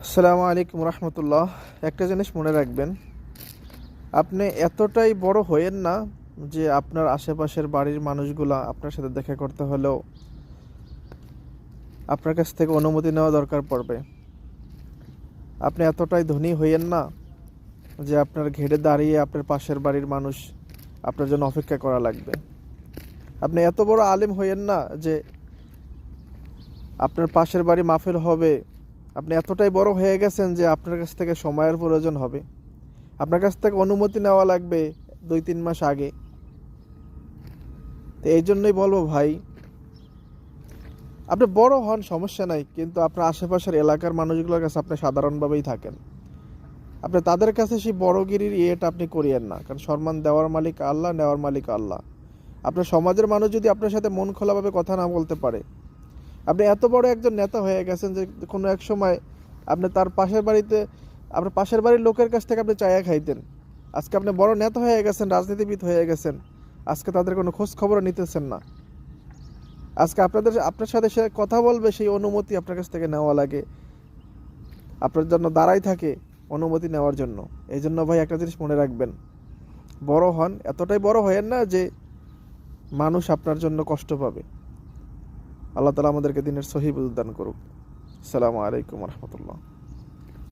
আসসালামু আলাইকুম রহমতুল্লাহ। একটা জিনিস মনে রাখবেন, আপনি এতটাই বড় হয়েন না যে আপনার আশেপাশের বাড়ির মানুষগুলা আপনার সাথে দেখা করতে হলেও আপনার কাছ থেকে অনুমতি নেওয়া দরকার পড়বে। আপনি এতটাই ধনী হইয়েন না যে আপনার ঘেরে দাঁড়িয়ে আপনার পাশের বাড়ির মানুষ আপনার জন্য অপেক্ষা করা লাগবে। আপনি এত বড় আলেম হইয়েন না যে আপনার পাশের বাড়ি মাহফিল হবে, আপনি এতটাই বড় হয়ে গেছেন যে আপনার কাছ থেকে সময়ের প্রয়োজন হবে, আপনার কাছ থেকে অনুমতি নেওয়া লাগবে 2-3 মাস আগে। তো এই জন্যই বলবো ভাই, আপনি বড় হন সমস্যা নাই, কিন্তু আপনার আশেপাশের এলাকার মানুষগুলোর কাছে আপনি সাধারণভাবেই থাকেন। আপনি তাদের কাছে সেই বড়গিরির ইয়েটা আপনি করিয়েন না, কারণ সম্মান দেওয়ার মালিক আল্লাহ, নেওয়ার মালিক আল্লাহ। আপনার সমাজের মানুষ যদি আপনার সাথে মন খোলাভাবে কথা না বলতে পারে, আপনি এত বড় একজন নেতা হয়ে গেছেন যে কোনো এক সময় আপনি তার পাশের বাড়িতে, আপনার পাশের বাড়ির লোকের কাছ থেকে আপনি চায়া খাইতেন। আজকে আপনি বড় নেতা হয়ে গেছেন, রাজনীতিবিদ হয়ে গেছেন, আজকে তাদের কোনো খোঁজ খবরও নিতেছেন না। আজকে আপনার সাথে সে কথা বলবে, সেই অনুমতি আপনার কাছ থেকে নেওয়া লাগে, আপনার জন্য দাঁড়াই থাকে অনুমতি নেওয়ার জন্য। এই জন্য ভাই একটা জিনিস মনে রাখবেন, বড় হন, এতটাই বড় হয়েন না যে মানুষ আপনার জন্য কষ্ট পাবে। আল্লাহ তাআলা আমাদেরকে দিনের সহি বুঝ দান করুক। আসসালামু আলাইকুম রহমতুল্লাহ।